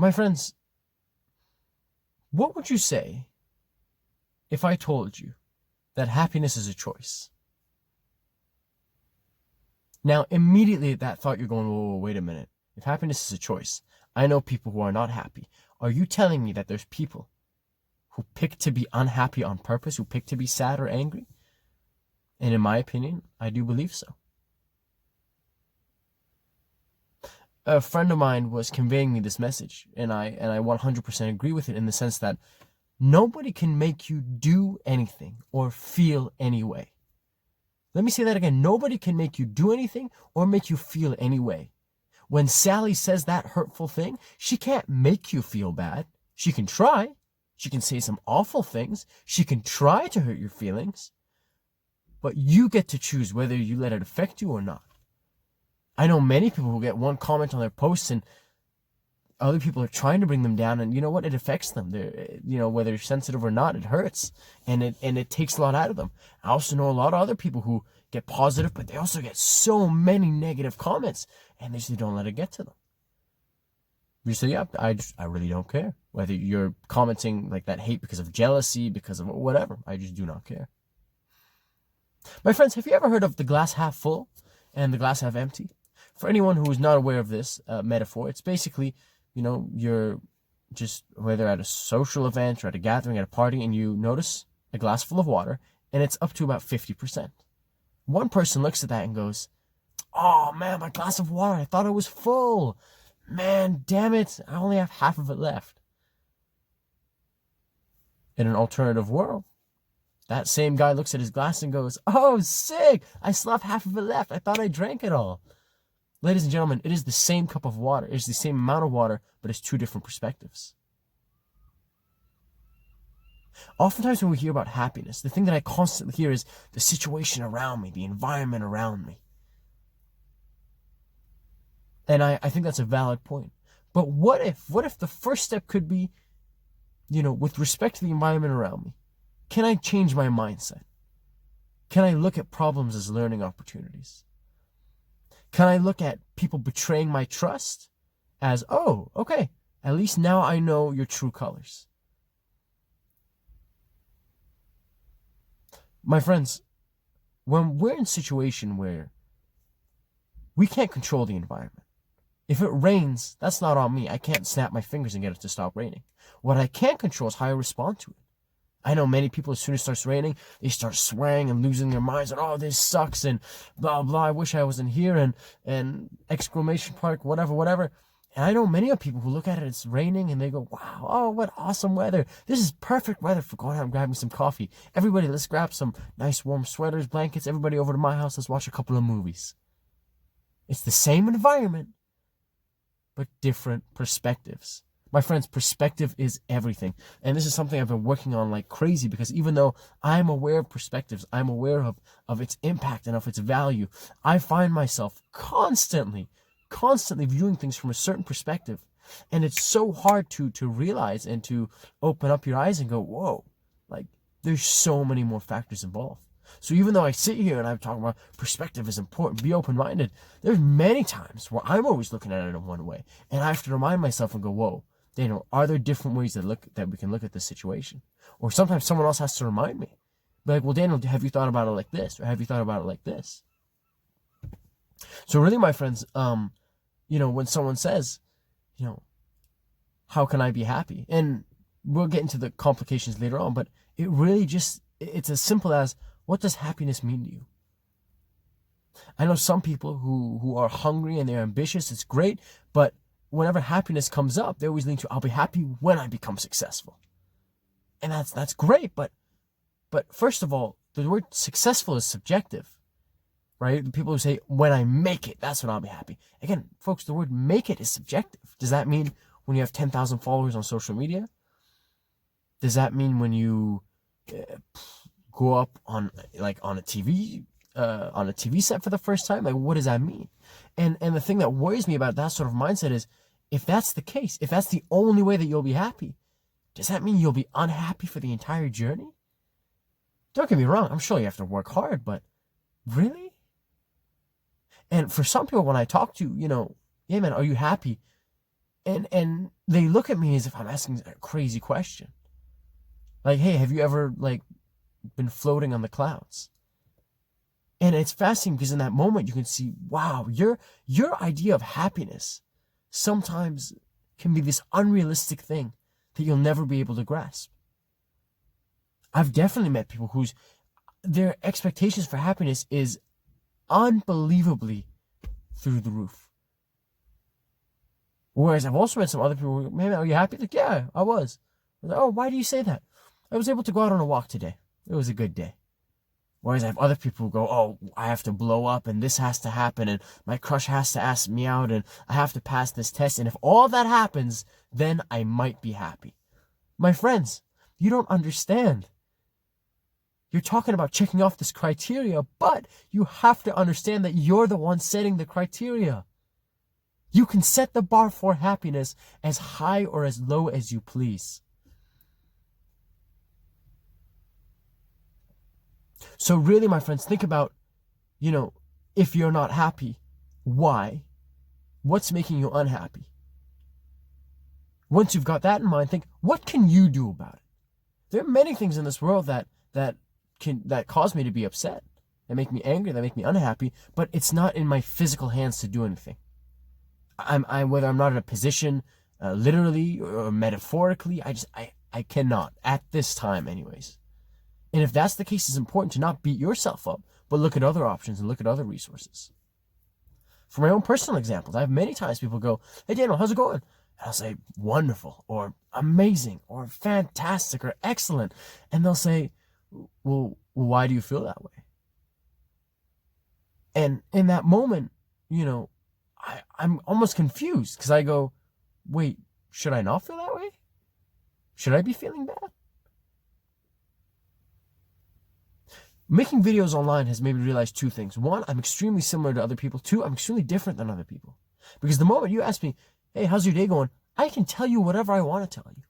My friends, what would you say if I told you that happiness is a choice? Now, immediately at that thought, you're going, whoa, wait a minute. If happiness is a choice, I know people who are not happy. Are you telling me that there's people who pick to be unhappy on purpose, who pick to be sad or angry? And in my opinion, I do believe so. A friend of mine was conveying me this message, and I 100% agree with it, in the sense that nobody can make you do anything or feel any way. Let me say that again. Nobody can make you do anything or make you feel any way. When Sally says that hurtful thing, she can't make you feel bad. She can try. She can say some awful things. She can try to hurt your feelings. But you get to choose whether you let it affect you or not. I know many people who get one comment on their posts and other people are trying to bring them down, and you know what? It affects them. They're, whether you're sensitive or not, it hurts, and it takes a lot out of them. I also know a lot of other people who get positive, but they also get so many negative comments, and they just don't let it get to them. You say, yeah, I really don't care whether you're commenting like that hate because of jealousy, because of whatever. I just do not care. My friends, have you ever heard of the glass half full and the glass half empty? For anyone who is not aware of this metaphor, it's basically, you're just, whether at a social event or at a gathering, at a party, and you notice a glass full of water, and it's up to about 50%. One person looks at that and goes, oh man, my glass of water, I thought it was full. Man, damn it, I only have half of it left. In an alternative world, that same guy looks at his glass and goes, oh, sick, I still have half of it left. I thought I drank it all. Ladies and gentlemen, it is the same cup of water. It is the same amount of water, but it's two different perspectives. Oftentimes when we hear about happiness, the thing that I constantly hear is the situation around me, the environment around me. And I think that's a valid point. But what if the first step could be, with respect to the environment around me, can I change my mindset? Can I look at problems as learning opportunities? Can I look at people betraying my trust as, oh, okay, at least now I know your true colors? My friends, when we're in a situation where we can't control the environment, if it rains, that's not on me. I can't snap my fingers and get it to stop raining. What I can control is how I respond to it. I know many people, as soon as it starts raining, they start swearing and losing their minds, and oh, this sucks, and blah, blah, I wish I wasn't here, and exclamation mark, whatever. And I know many of people who look at it, it's raining, and they go, wow, oh, what awesome weather. This is perfect weather for going out and grabbing some coffee. Everybody, let's grab some nice warm sweaters, blankets, everybody over to my house, let's watch a couple of movies. It's the same environment, but different perspectives. My friends, perspective is everything. And this is something I've been working on like crazy, because even though I'm aware of perspectives, I'm aware of its impact and of its value, I find myself constantly viewing things from a certain perspective. And it's so hard to realize and to open up your eyes and go, whoa, like there's so many more factors involved. So even though I sit here and I'm talking about perspective is important, be open-minded, there's many times where I'm always looking at it in one way. And I have to remind myself and go, whoa, Daniel, are there different ways that we can look at this situation? Or sometimes someone else has to remind me. Be like, well, Daniel, have you thought about it like this? Or have you thought about it like this? So really, my friends, when someone says, how can I be happy? And we'll get into the complications later on, but it really it's as simple as, what does happiness mean to you? I know some people who are hungry and they're ambitious, it's great, but whenever happiness comes up, they always lean to, I'll be happy when I become successful. And that's great, but first of all, the word successful is subjective, right? The people who say, when I make it, that's when I'll be happy. Again, folks, the word make it is subjective. Does that mean when you have 10,000 followers on social media? Does that mean when you go up on a TV set for the first time? Like, what does that mean? And the thing that worries me about that sort of mindset is, if that's the case, if that's the only way that you'll be happy, does that mean you'll be unhappy for the entire journey? Don't get me wrong, I'm sure you have to work hard, but really? And for some people, when I talk to, yeah, man, are you happy? And they look at me as if I'm asking a crazy question. Like, hey, have you ever like been floating on the clouds? And it's fascinating because in that moment you can see, wow, your idea of happiness sometimes can be this unrealistic thing that you'll never be able to grasp. I've definitely met people whose their expectations for happiness is unbelievably through the roof. Whereas I've also met some other people who, man, are you happy? Like, yeah, I was. Like, oh, why do you say that? I was able to go out on a walk today. It was a good day. Whereas I have other people who go, oh, I have to blow up and this has to happen and my crush has to ask me out and I have to pass this test. And if all that happens, then I might be happy. My friends, you don't understand. You're talking about checking off this criteria, but you have to understand that you're the one setting the criteria. You can set the bar for happiness as high or as low as you please. So really, my friends, think about, if you're not happy, why? What's making you unhappy? Once you've got that in mind, think, what can you do about it? There are many things in this world that cause me to be upset, that make me angry, that make me unhappy, but it's not in my physical hands to do anything. Whether I'm not in a position, literally or metaphorically, I cannot, at this time anyways. And if that's the case, it's important to not beat yourself up, but look at other options and look at other resources. For my own personal examples, I have many times people go, hey Daniel, how's it going? And I'll say, wonderful, or amazing, or fantastic, or excellent. And they'll say, well, why do you feel that way? And in that moment, I'm almost confused because I go, wait, should I not feel that way? Should I be feeling bad? Making videos online has made me realize two things. One, I'm extremely similar to other people. Two, I'm extremely different than other people. Because the moment you ask me, hey, how's your day going? I can tell you whatever I want to tell you.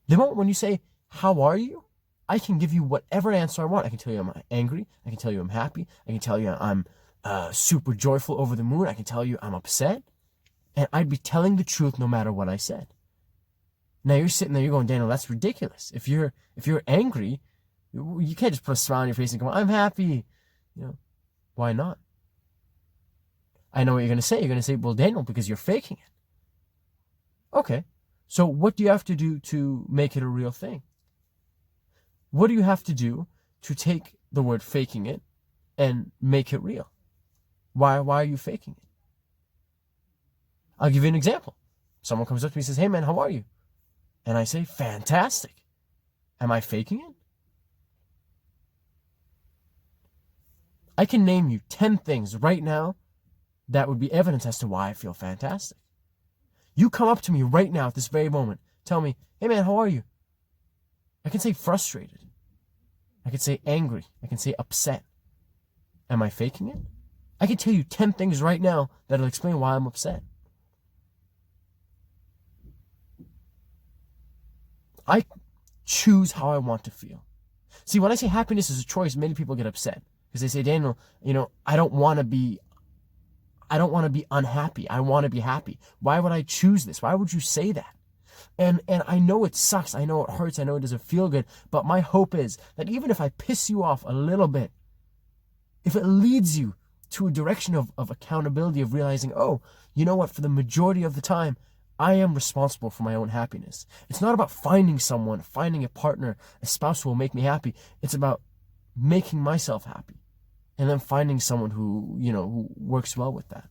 The moment when you say, how are you? I can give you whatever answer I want. I can tell you I'm angry. I can tell you I'm happy. I can tell you I'm super joyful, over the moon. I can tell you I'm upset. And I'd be telling the truth no matter what I said. Now you're sitting there, you're going, Daniel, that's ridiculous. If you're angry, you can't just put a smile on your face and go, I'm happy. Why not? I know what you're going to say. You're going to say, well, Daniel, because you're faking it. Okay. So what do you have to do to make it a real thing? What do you have to do to take the word faking it and make it real? Why are you faking it? I'll give you an example. Someone comes up to me and says, hey man, how are you? And I say, fantastic. Am I faking it? I can name you 10 things right now that would be evidence as to why I feel fantastic. You come up to me right now at this very moment, tell me, hey man, how are you? I can say frustrated. I can say angry. I can say upset. Am I faking it? I can tell you 10 things right now that'll explain why I'm upset. I choose how I want to feel. See, when I say happiness is a choice, many people get upset. Because they say, Daniel, I don't want to be unhappy. I want to be happy. Why would I choose this? Why would you say that? And I know it sucks. I know it hurts. I know it doesn't feel good. But my hope is that even if I piss you off a little bit, if it leads you to a direction of accountability, of realizing, oh, you know what? For the majority of the time, I am responsible for my own happiness. It's not about finding someone, finding a partner, a spouse who will make me happy. It's about making myself happy and then finding someone who works well with that.